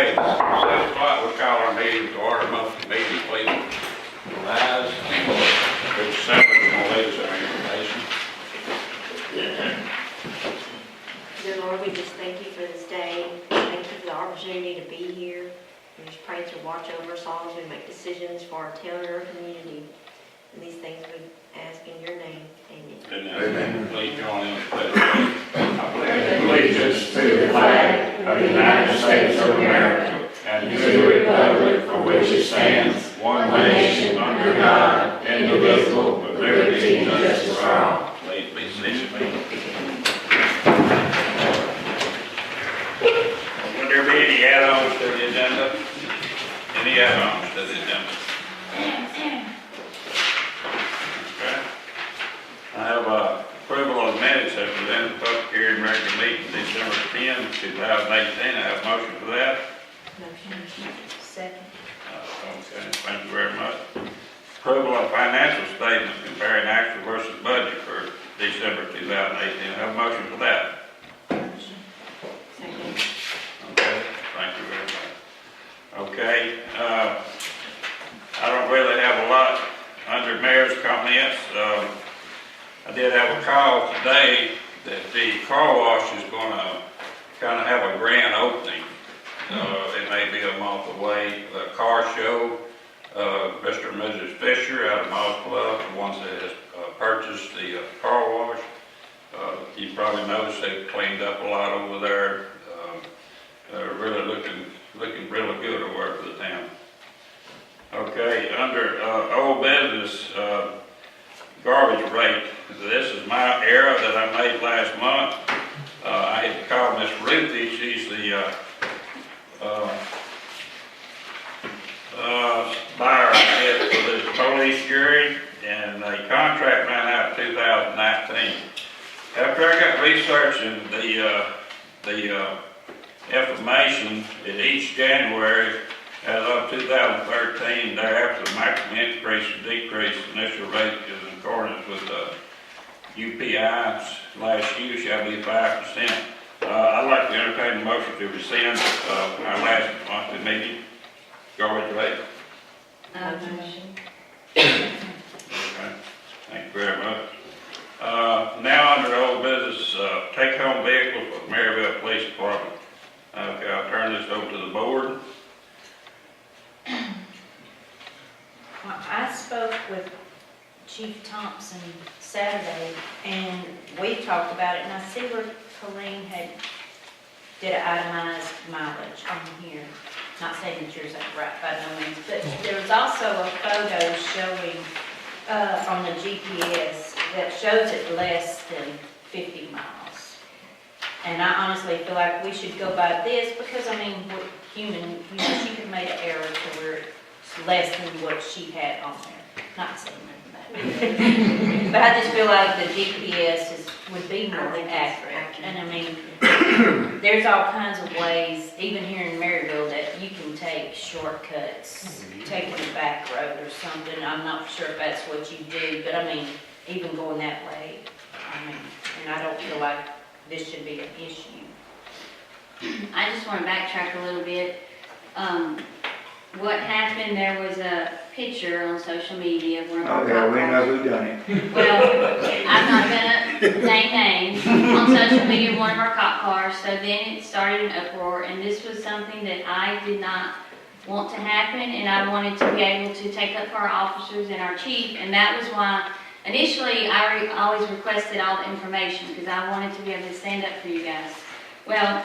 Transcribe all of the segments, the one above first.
Okay, 7 o'clock, we'll call our meeting to order, monthly meeting, please. Rise. Which separate will lead us our information. Dear Lord, we just thank you for this day. Thank you for the opportunity to be here. We just pray to watch over us all as we make decisions for our town and our community. And these things we ask in your name. Amen. Amen. Please join in with the pledge. I pledge allegiance to the flag of the United States of America and to the republic for which it stands, one nation under God, indivisible, with liberty and justice for all. Please be seated. Would there be any add-ons to the agenda? Any add-ons to the agenda? Okay. I have approval of the minutes of the public hearing regular meeting December 10, 2018. I have a motion for that. Motion. Second. Okay, thank you very much. Approval of financial statements comparing actual versus budget for December 2018. I have a motion for that. Motion. Second. Okay, thank you very much. Okay, I don't really have a lot under mayor's comments. I did have a call today that the car wash is going to kind of have a grand opening. It may be a month away. The car show, Mr. and Mrs. Fisher out of Moss Bluff, the ones that has purchased the car wash. You probably noticed they've cleaned up a lot over there. They're really looking really good to work for the town. Okay, under old business, garbage rate. This is my error that I made last month. I had to call Miss Ruthie. She's the buyer for this police jury, and the contract ran out in 2019. After I got researching the information, in each January, as of 2013, thereafter the maximum increase or decrease initial rate is in accordance with the UPI/U shall be 5%. I'd like to entertain a motion to rescind our last monthly meeting garbage rate. Motion. Okay, thank you very much. Now under old business, take-home vehicles for Merryville Police Department. Okay, I'll turn this over to the board. Well, I spoke with Chief Thompson Saturday, and we talked about it, and I see where Colleen did an itemized mileage on here. Not saying that yours ain't right by no means, but there was also a photo showing on the GPS that shows it less than 50 miles. And I honestly feel like we should go by this because, I mean, we're human, she could have made an error to where it's less than what she had on there. Not saying that. But I just feel like the GPS would be more accurate. And I mean, there's all kinds of ways, even here in Merryville, that you can take shortcuts, taking a back road or something. I'm not sure if that's what you do, but I mean, even going that way, I mean, and I don't feel like this should be an issue. I just want to backtrack a little bit. What happened, there was a picture on social media of one of our Okay, cop we cars. know who done it. Well, I'm not gonna name names. On social media of one of our cop cars, so then it started an uproar, and this was something that I did not want to happen, and I wanted to be able to take up for our officers and our chief, and that was why initially I always requested all the information, because I wanted to be able to stand up for you guys. Well,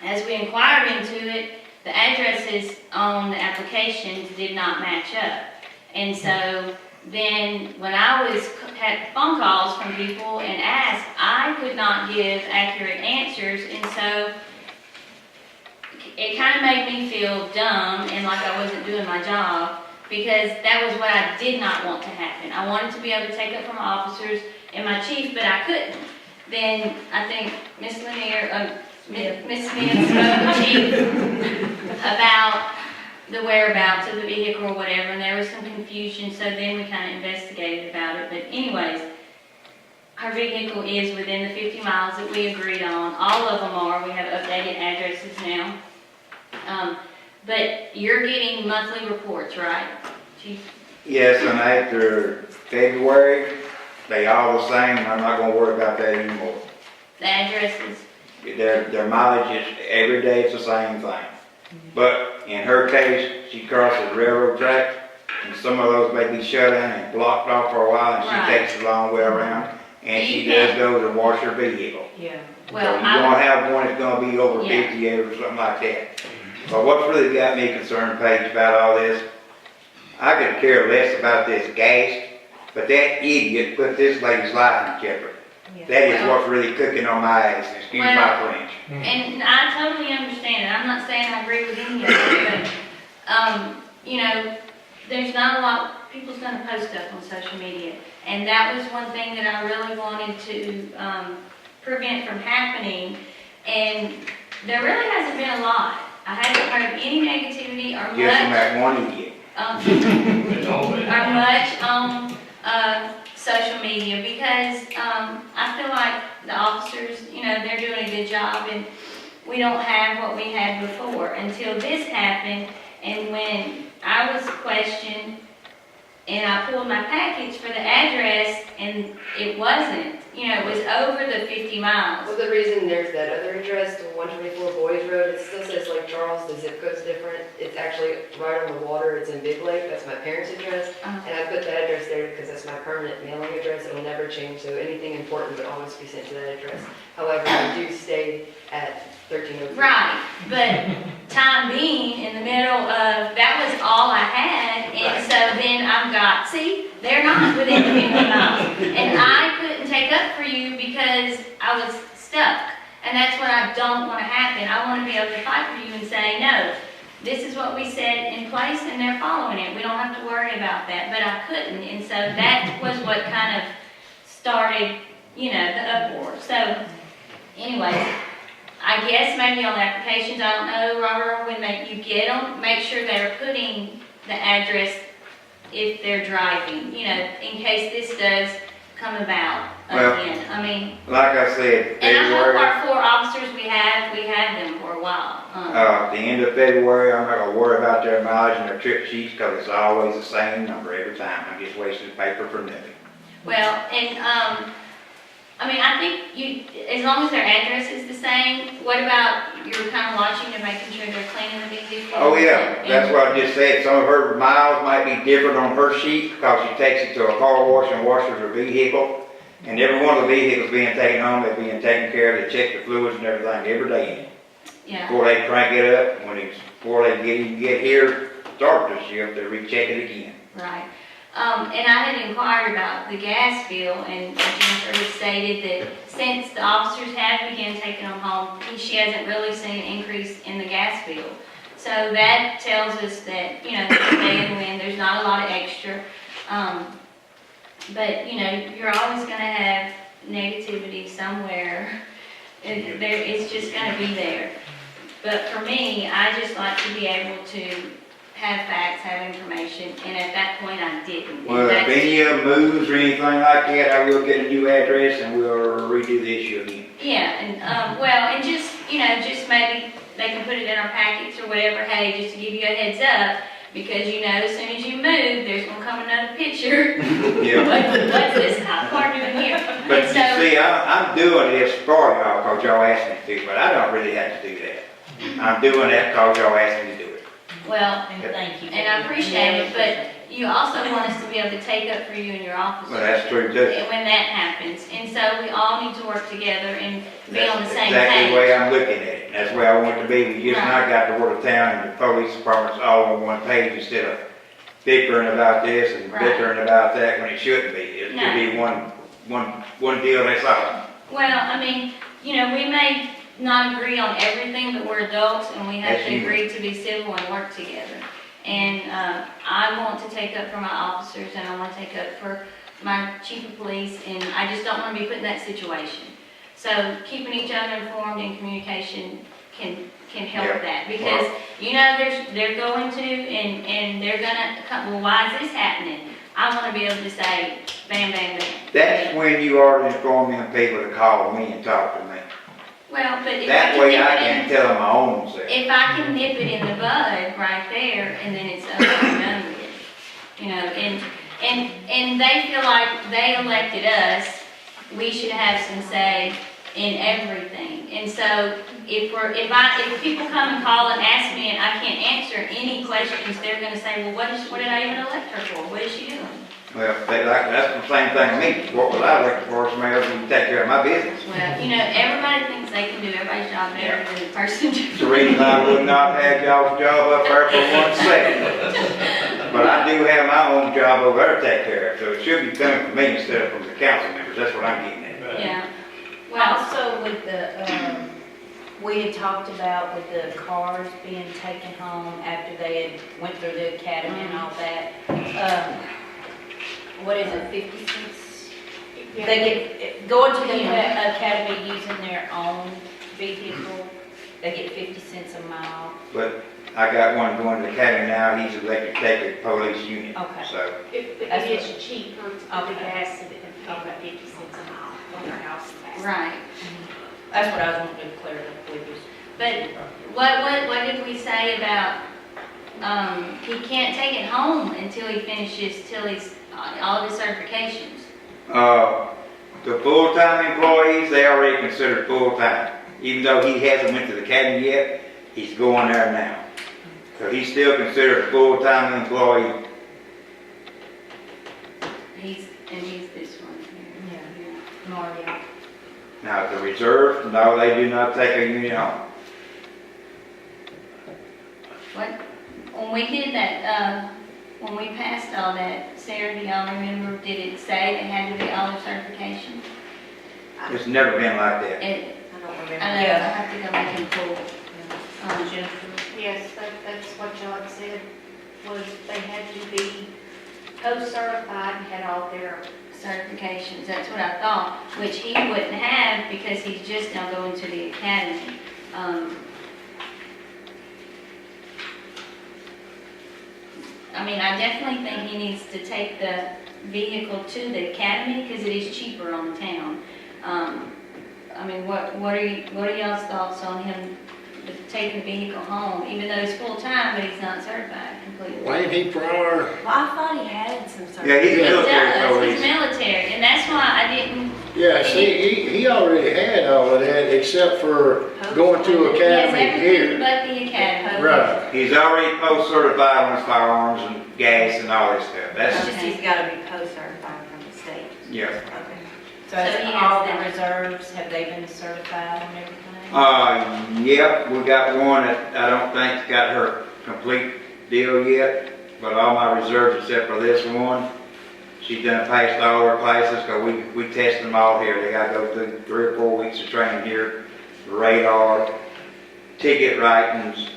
as we inquired into it, the addresses on the applications did not match up. And so then when I had phone calls from people and asked, I could not give accurate answers. And so it kind of made me feel dumb and like I wasn't doing my job, because that was what I did not want to happen. I wanted to be able to take up for my officers and my chief, but I couldn't. Then I think Miss Smith spoke to Chief about the whereabouts of the vehicle or whatever, and there was some confusion, so then we kind of investigated about it. But anyways, our vehicle is within the 50 miles that we agreed on. All of them are. We have updated addresses now. But you're getting monthly reports, right, Chief? Yes, and after February, they all the same, and I'm not gonna worry about that anymore. The addresses? Their mileage is, every day it's the same thing. But in her case, she crosses railroad track, and some of those may be shut in and blocked off for a while, and she Right. takes the long way around, and she You does can- go to wash her vehicle. Yeah. So Well, you're I, gonna have one that's gonna be over Yeah. 58 or something like that. But what's really got me concerned, Paige, about all this, I could care less about this gas, but that idiot put this lady's life in jeopardy. That is Well- what's really cooking on my ass, excuse my Well- French. and I totally understand it. I'm not saying I agree with any of it, but, you know, there's not a lot, people's gonna post stuff on social media. And that was one thing that I really wanted to, prevent from happening. And there really hasn't been a lot. I haven't heard any negativity or Just from much, that one idiot. or much on, social media, because, I feel like the officers, you know, they're doing a good job, and we don't have what we had before until this happened. And when I was questioned and I pulled my package for the address and it wasn't, you know, it was over the 50 miles. Well, the reason there's that other address, the 124 Boys Road, it still says Lake Charles, the zip code's different. It's actually right on the water, it's in Big Lake, that's my parents' address. Uh, And I put that address there because that's my permanent mailing address, it'll never change, so anything important would always be sent to that address. However, I do stay at 1303. Right, but time being, in the middle of, that was all I had, and so then I've got, see, they're not within 50 miles. And I couldn't take up for you because I was stuck, and that's what I don't want to happen. I want to be able to fight for you and say, no, this is what we set in place, and they're following it. We don't have to worry about that, but I couldn't, and so that was what kind of started, you know, the uproar. So, anyways, I guess maybe on the applications, I don't know, Robert, when you get them, make sure they're putting the address if they're driving, you know, in case this does come about Well, again. I mean, Like I said, and I hope February, our 4 officers we had them for a while. the end of February, I'm not gonna worry about their mileage and their trip sheets, cause it's always the same number every time. I'm just wasting paper for nothing. Well, and, I mean, I think you, as long as their address is the same, what about you're kind of watching and making sure they're cleaning the vehicle? Oh, yeah, and- that's what I just said. Some of her miles might be different on her sheet because she takes it to a car wash and washes her vehicle. And every one of the vehicles being taken home, they're being taken care of, they check the fluids and everything every day. Yeah, Before they crank it up, before they get here, start the shift, they recheck it again. right. And I had inquired about the gas bill, and Jennifer had stated that since the officers have begun taking them home, she hasn't really seen an increase in the gas bill. So that tells us that, you know, there's a day and when, there's not a lot of extra. But, you know, you're always gonna have negativity somewhere. It's just gonna be there. But for me, I just like to be able to have facts, have information, and at that point, I didn't. And Well, if that's- any of them moves or anything like that, I will get a new address and we'll redo the issue again. Yeah, and, well, and just, you know, just maybe they can put it in our packets or whatever, hey, just to give you a heads up, because you know, as soon as you move, there's gonna come another picture. Yeah. What's this cop car doing here? But And you so, see, I'm doing this for y'all because y'all asked me to, but I don't really have to do that. I'm doing that because y'all asked me to do it. well, And thank you. and I appreciate it, but you also want us to be able to take up for you and your officers. Well, that's true too. When that happens, and so we all need to work together and be on the That's same exactly the way page. I'm looking at it. That's the way I want it to be. We just not got the word of town and the police department's all on one page instead of bickering about this and Right. bickering about that when it shouldn't be. It No. should be one deal, that's all. Well, I mean, you know, we may not agree on everything, but we're adults and we have Yes, to you agree to be civil and work together. And, I want to take up for my officers and I want to take up for my chief of police, and I just don't want to be put in that situation. So keeping each other informed and communication can help Yeah. that, because, you know, they're going to, and they're gonna come, well, why is this happening? I want to be able to say, bam, bam, bam. That's when you ought to inform them people to call me and talk to me. Well, but if I That can way nip I it can in, tell them my own self. if I can nip it in the bud right there, and then it's over and done with, you know, and they feel like they elected us, we should have some say in everything. And so if people come and call and ask me and I can't answer any questions, they're gonna say, well, what did I even elect her for? What is she doing? Well, that's the same thing to me. What was I looking for, somebody else who can take care of my business? Well, you know, everybody thinks they can do everybody's job better than the person It's the reason I would not have y'all's job up there for 1 second. But I do have my own job over there to take care of, so it should be coming from me instead of from the council members. That's what I'm getting at. Yeah. Well, Also with the, we had talked about with the cars being taken home after they had went through the academy and all that. What is it, 50 cents? They get, going to the academy using their own vehicle, they get 50 cents a mile. But I got one going to the academy now, he's elected to take the police unit. Okay. So, If it's cheaper to the gas, it would be about 50 cents a mile on their house tax. right. That's what I was wanting to clear up with you. But what did we say about, he can't take it home until he finishes, till he's, all of his certifications? the full-time employees, they already considered full-time. Even though he hasn't went to the academy yet, he's going there now. So he's still considered a full-time employee. He's this one here. Yeah. Mario. Now, the reserve, no, they do not take a unit home. What, when we did that, when we passed all that, Sarah, do y'all remember, did it say they had to be all their certifications? It's never been like that. It, I don't I remember. know, I have to go back and pull. Jennifer. Yes, that's what John said, was they had to be post-certified and had all their, Certifications, that's what I thought, which he wouldn't have because he's just now going to the academy. I mean, I definitely think he needs to take the vehicle to the academy because it is cheaper on the town. I mean, what are y'all's thoughts on him taking the vehicle home, even though he's full-time, but he's not certified completely? Why ain't he prior? Well, I thought he had some sort of. Yeah, he's He military does, police. he's military, and that's why I didn't, Yeah, see, he already had all of that except for going to he has academy everything here. but the academy. Right. He's already post-certified on his firearms and gas and all that stuff. It's That's, just he's gotta be post-certified from the state. yeah. Okay. So So has he has all the that. reserves, have they been certified and everything? Yep, we got one that I don't think's got her complete deal yet, but all my reserves except for this one, she's done passed all her classes, cause we test them all here. They gotta go through 3 or 4 weeks of training here, radar, ticket writings,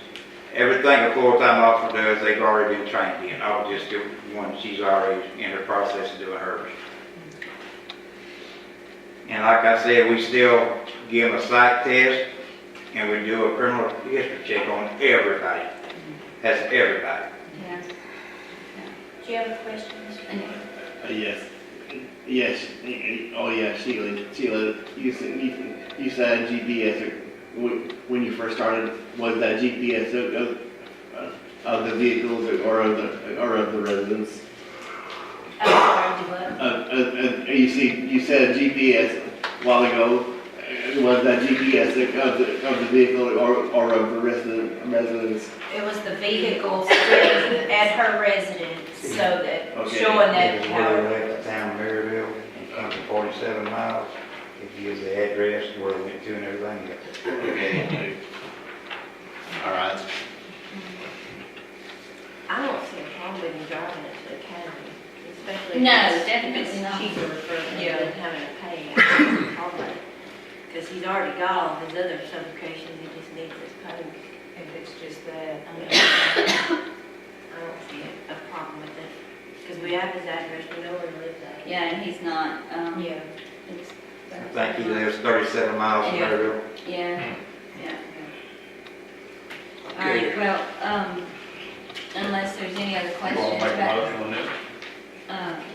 everything a full-time officer does, they've already been trained in. I'll just do one, she's already in the process of doing hers. And like I said, we still give them a psych test, and we do a criminal history check on everybody. That's everybody. Yeah. Do you have a question, Mr. Yes. Yes. Oh, yeah, Sheila, you said GPS, when you first started, was that GPS of the vehicles or of the residents? You said GPS a while ago. Was that GPS of the vehicle or of the residents? It was the vehicle sitting at her residence, so that, Okay. showing that This is where how, they left the town of Merryville, and comes to 47 miles. It gives the address, where we went to and everything. Okay. All right. I don't see a problem with him driving it to the academy, especially. No, if it's definitely not. cheaper for him Yeah. than having to pay already. Because he's already got all his other certifications, he just needs his code. if it's just that. I don't see a problem with it, because we have his address, we know where he lives at. Yeah, and he's not, Yeah. it's. I think he lives 37 miles from Yeah. Merryville. Yeah, yeah. All right, well, unless there's any other You questions want to make a about, motion on this?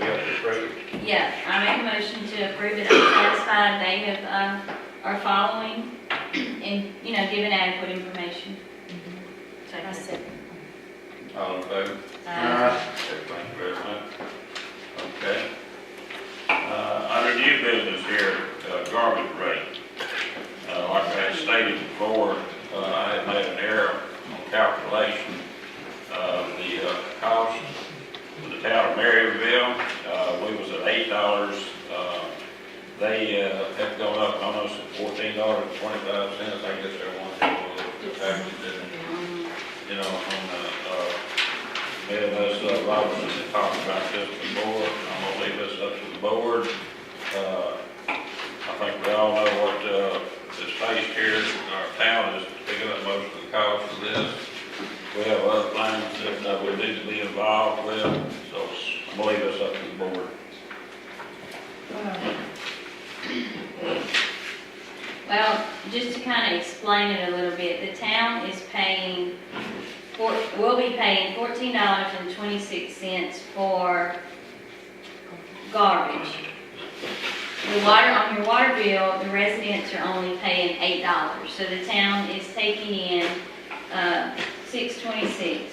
We have to approve it. yeah, I make a motion to approve it. I'm satisfied they have, are following and, you know, giving adequate information. I said, All in favor? Thank you very much. Okay. Under new business here, garbage rate. Like I had stated before, I had made an error on calculation of the cost for the town of Merryville. We was at $8. They have gone up almost to $14.25. I guess they're wanting to the taxes and, you know, on the, Ms. Robertson had talked about this before. I'm gonna leave this up to the board. I think we all know what, is faced here. Our town is picking up most of the cost of this. We have other things that we need to be involved with, so I'm gonna leave this up to the board. Well, just to kind of explain it a little bit, the town is paying, will be paying $14.26 for garbage. The water, on your water bill, the residents are only paying $8, so the town is taking in $6.26,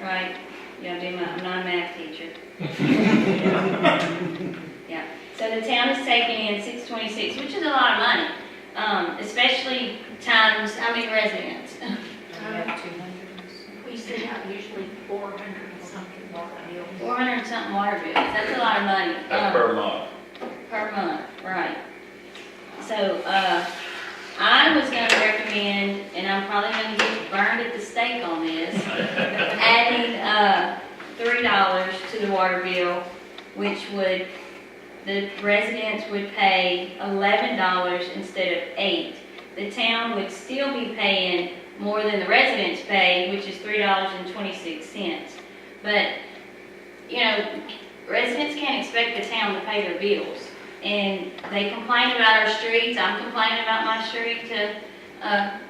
right? Y'all do I'm not a math teacher. Yeah, so the town is taking in $6.26, which is a lot of money, especially times how many residents. we have 200. We send out usually 400 and something water bill. 400 and something water bills, that's a lot of money. That's per month. Per month, right. So, I was gonna recommend, and I'm probably gonna get burned at the stake on this, adding, $3 to the water bill, which would, the residents would pay $11 instead of $8. The town would still be paying more than the residents pay, which is $3.26. But, you know, residents can't expect the town to pay their bills. And they complain about our streets. I'm complaining about my street to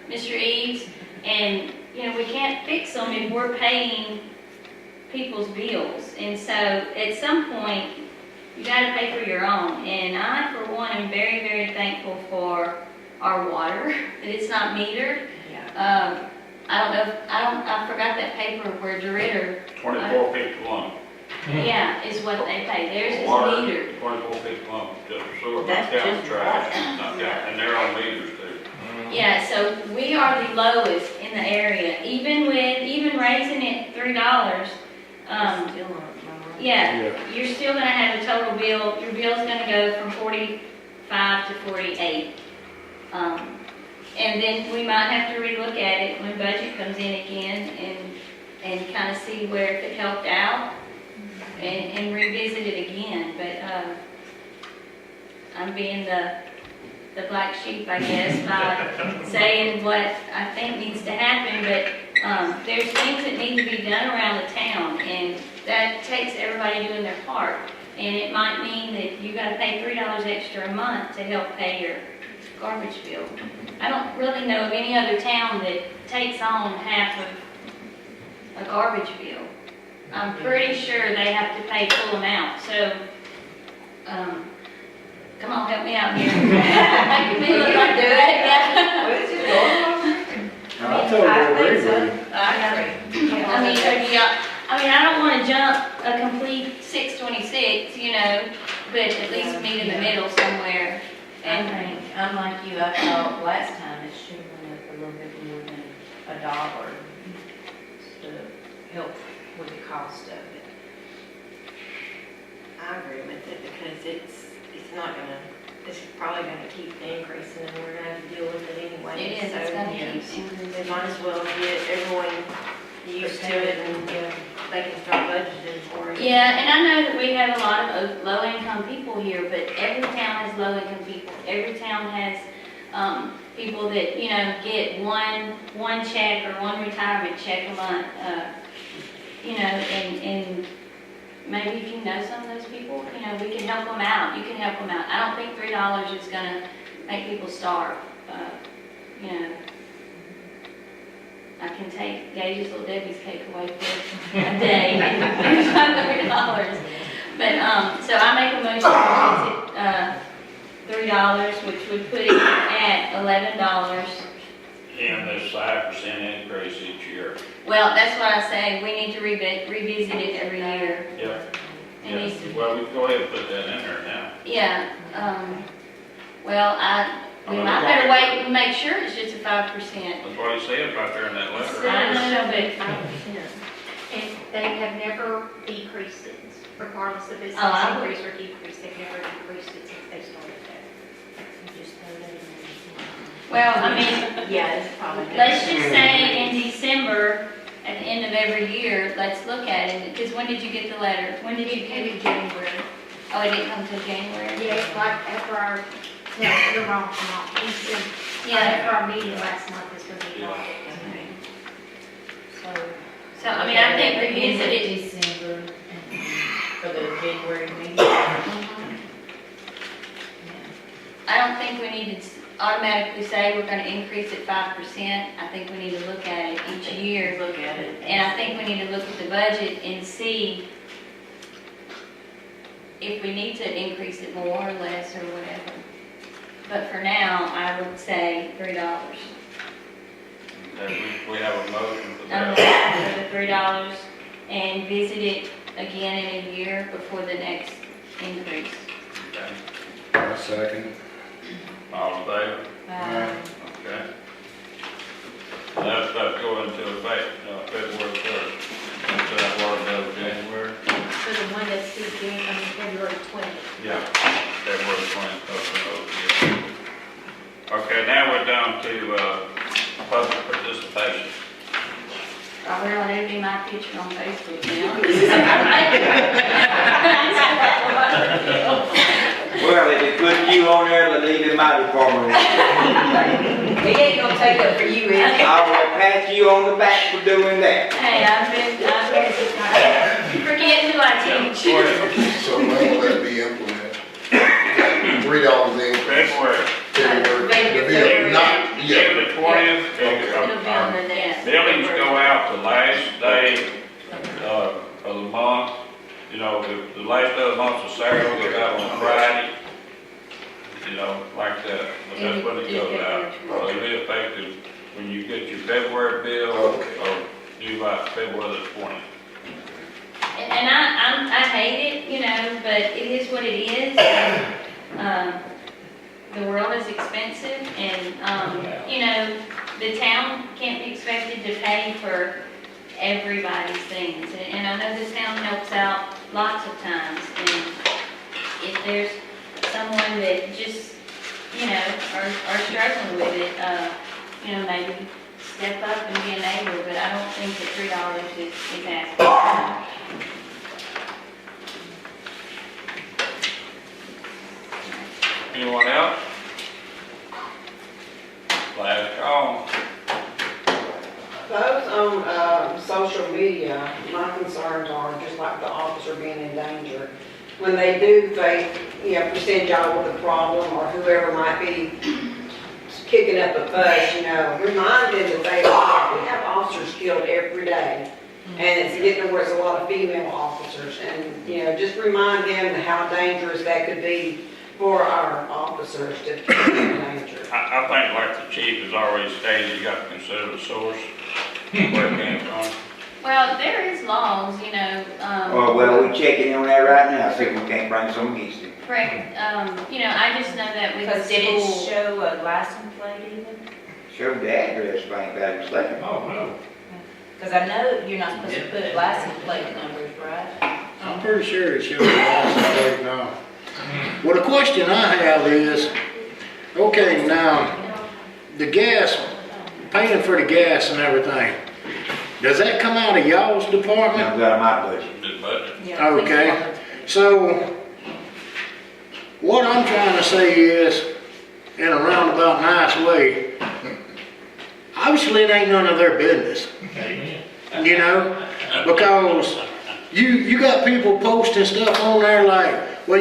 Mr. Eads. And, you know, we can't fix them if we're paying people's bills. And so at some point, you got to pay for your own. And I, for one, am very, very thankful for our water, that it's not metered. I don't know, I forgot that paper where DeRitter, 24 feet long. yeah, is what they pay. Theirs is Water, metered. 24 feet long, just for sewer, not That's counting just trash, water. not counting, and they're on meters too. Yeah, so we are the lowest in the area, even raising it $3. Still not lower. Yeah, you're still gonna have a total bill, your bill's gonna go from 45 to 48. And then we might have to relook at it when budget comes in again and kind of see where it helped out and revisit it again. But, I'm being the black sheep, I guess, by saying what I think needs to happen, but, there's things that need to be done around the town, and that takes everybody doing their part. And it might mean that you gotta pay $3 extra a month to help pay your garbage bill. I don't really know of any other town that takes on half of a garbage bill. I'm pretty sure they have to pay full amount, so, come on, help me out here. Making me look like that, yeah. What is it going I totally agree with you. I mean, I don't wanna jump a complete 626, you know, but at least meet in the middle somewhere. I think, unlike you, I thought last time it should have went up a little bit more than $1 to help with the cost of it. I agree with it because it's not gonna, it's probably gonna keep increasing and we're gonna have to deal with it anyway. It is, it's So gonna yes. keep increasing. they might as well get everyone used to it and they can start budgeting for it. Yeah, and I know that we have a lot of low-income people here, but every town has low-income people. Every town has, people that, you know, get one check or one retirement check a month, you know, and maybe if you know some of those people, you know, we can help them out. You can help them out. I don't think $3 is gonna make people starve, you know. I can take Gage's Little Debbie's cake away for a day, and $500. But, so I make a motion to raise it, $3, which would put it at $11. And there's 5% increase each year. Well, that's what I say, we need to revisit it every year. Yep. It needs to, Well, we can go ahead and put that in there now. yeah, well, we might better wait and make sure it's just a 5%. That's what he said right there in that letter. I know, but, And they have never decreased it, regardless if it's Oh, I would- increase or decrease, they've never decreased it since they started that. well, I mean, Yeah, it's probably. let's just say in December, at the end of every year, let's look at it, because when did you get the letter? When did you get Maybe it? January. Oh, it didn't come till January? Yeah, it's like after our, no, you're wrong, not, he said, Yeah, after our meeting last month is when we got it. so, I mean, I think revisit it. December for the January meeting. I don't think we need to automatically say we're gonna increase it 5%. I think we need to look at it each year. Look at it. And I think we need to look at the budget and see if we need to increase it more or less or whatever. But for now, I would say $3. Okay, we have a motion for I'm that. looking for the $3 and visit it again in a year before the next increase. Okay. I second. All in favor? Okay. That's going into effect, February 1st. Instead of what it does January. For the one that's due February 20th. Yeah, February 20th. Okay, now we're down to, public participation. Robert, I'll never be my picture on Facebook now. Well, if they put you on there, they'll leave in my department. He ain't gonna take up for you, is he? I will pat you on the back for doing that. Hey, I've been forgetting who I teach. Go ahead. So when will that be implemented? $3 increase. February. February. Not yet. The 20th. It'll be on the next. Billings go out the last day of the month. You know, the last day of the month is Saturday, they go out on Friday. You know, like that. But that's when it goes out. So it'll be effective when you get your February bill, or due by February the 20th. And I hate it, you know, but it is what it is. The world is expensive and, you know, the town can't be expected to pay for everybody's things. And I know this town helps out lots of times. And if there's someone that just, you know, are struggling with it, you know, maybe step up and be a neighbor, but I don't think that $3 is asking. Anyone else? Last call. Those on social media, my concerns are just like the officer being in danger. When they do, present y'all with a problem or whoever might be kicking up a fuss, remind them that we have officers killed every day. And it's getting to where it's a lot of female officers. And, just remind them how dangerous that could be for our officers to be in danger. I think like the chief has already stated, you got to consider the source, where it came from. Well, there is laws, Oh, well, we're checking on that right now, see if we can't bring some against him. correct, I just know that with the Because did it school. show a license plate even? Show the address, if I ain't got it mistaken. Oh, no. Because I know you're not supposed to put license plate numbers, right? I'm pretty sure it shows the license plate now. Well, the question I have is, okay, now, the gas, paying for the gas and everything, does that come out of y'all's department? I've got my budget. The budget. Yeah, Okay, so what I'm trying to say is, in a roundabout nice way, obviously it ain't none of their business. Because you got people posting stuff on there like, well,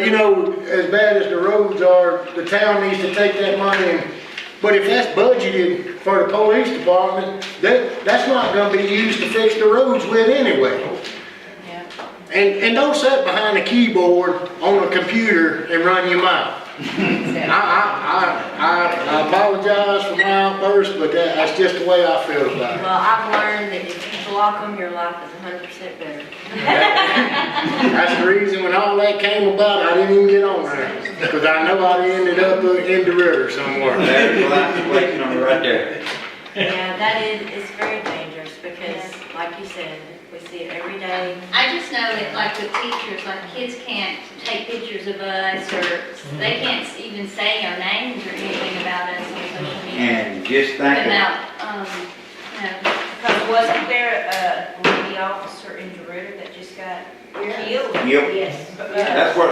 as bad as the roads are, the town needs to take that money but if that's budgeted for the police department, that's not gonna be used to fix the roads with anyway. Yeah. And don't sit behind a keyboard on a computer and run your mouth. I apologize for my outburst, but that's just the way I feel about it. Well, I've learned that if you block them, your life is 100% better. That's the reason when all that came about, I didn't even get on there, because I know I'd ended up in the river somewhere. There's a license plate number right there. Yeah, that is, it's very dangerous because, like you said, we see it every day. I just know that like with teachers, like kids can't take pictures of us or they can't even say our names or anything about us on social media. And just think of, Without, you know, Because wasn't there a lady officer in DeRidder that just got killed? yep, Yes. that's what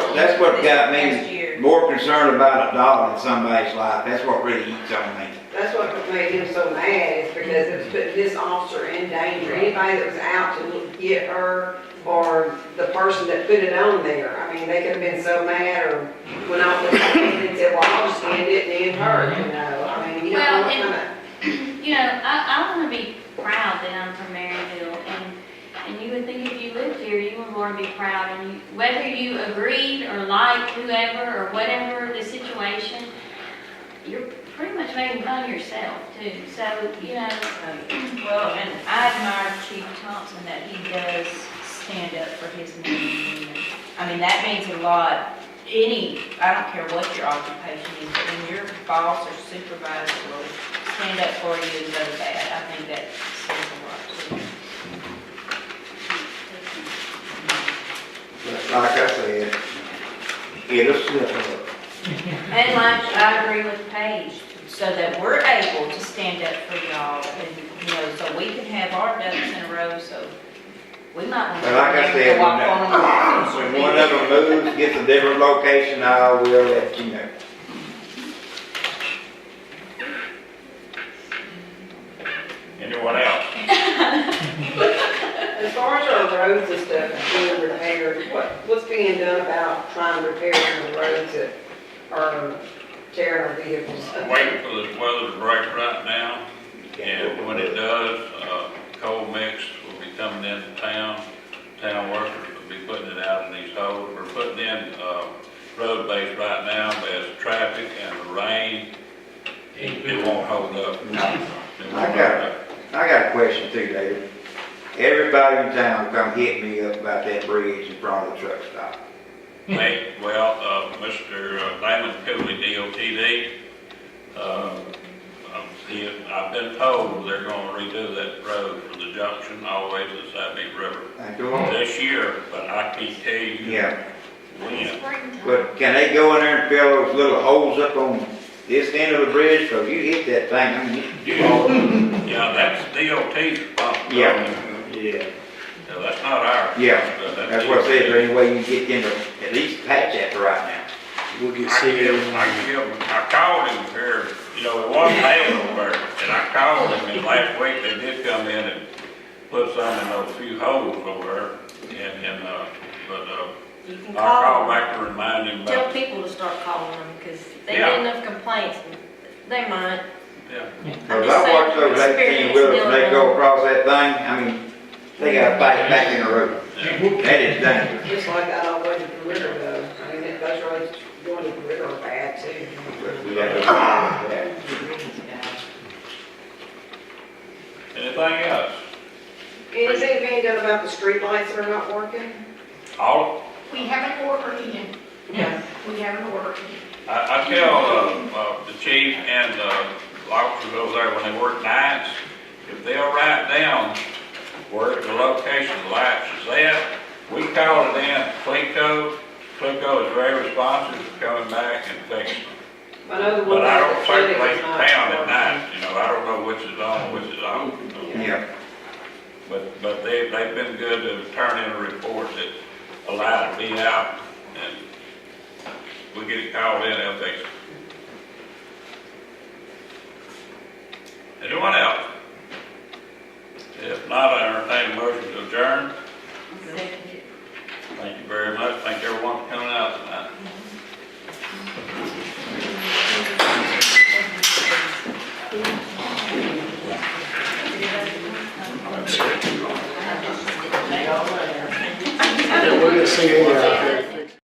got Last me year. more concerned about $1 in somebody's life. That's what really eats on me. That's what made him so mad, is because it was putting this officer in danger. Anybody that was out to get her, or the person that put it on there, I mean, they could have been so mad, or went off the stand and said, well, I'll just end it and end her, you know? I mean, you don't know what kind of. you know, I want to be proud that I'm from Merryville and you would think if you lived here, you would want to be proud and you, whether you agreed or liked whoever or whatever the situation, you're pretty much making fun of yourself too. So, you know. Well, and I admire Chief Thompson that he does stand up for his men. I mean, that means a lot. I don't care what your occupation is, but when your boss or supervisor will stand up for you and go bad, I think that says a lot too. Like I said, it'll slip up. And like, I agree with Paige, so that we're able to stand up for y'all and, you know, so we can have our ducks in a row, so we might want to. But like I said, when one of them moves, gets a different location, I will let you know. Anyone else? As far as our roads and stuff being repaired, what's being done about trying to repair some of the roads that are tearing our vehicles? I'm waiting for this weather to break right now, and when it does, cold mix will be coming into town. Town workers will be putting it out in these holes. We're putting in, road base right now, but as traffic and the rain, it won't hold up. It won't hold up. I got a question too, David. Everybody in town come hit me up about that bridge in front of the truck stop. Hey, well, Mr. Damon Cooley, DOTD, I've been told they're gonna redo that road from the junction all the way to the Sabine River Thank you, Lord. this year, but I can't tell you Yeah, when. but can they go in there and fill those little holes up on this end of the bridge? Cause you hit that thing, I mean, you fall. Yeah, that's DOT's responsibility. Yeah. No, that's not ours. Yeah, that's what I said, is there any way you can get them to at least patch that for right now? We'll get I called him here, you know, it wasn't bad over there, and I called him, and last week they did come in and put some in those few holes over there, but You can I'll call call, back to remind him tell about, people to start calling them, because if they Yeah. get enough complaints, they might. yeah. Cause I watched those 18-wheelers, when they go across that thing, I mean, they gotta fight it back in the road. That is dangerous. Just like that all the way to the river though. I mean, those roads going to the river are bad too. But we gotta do that. Anything else? Anything being done about the street lights that are not working? All, We haven't ordered it. Yeah. We haven't ordered it. I tell, the chief and the officers over there, when they work nights, if they'll write down where the location of the lights is at, we call it in, Cleco. Cleco is very responsive to coming back and fixing them. I know the one. But I don't at the clinic circulate is the not town at working. night, you know, I don't know which is on, which is off. Yeah. But they've been good to turn in a report that a light will be out, and we get it called in, they'll fix it.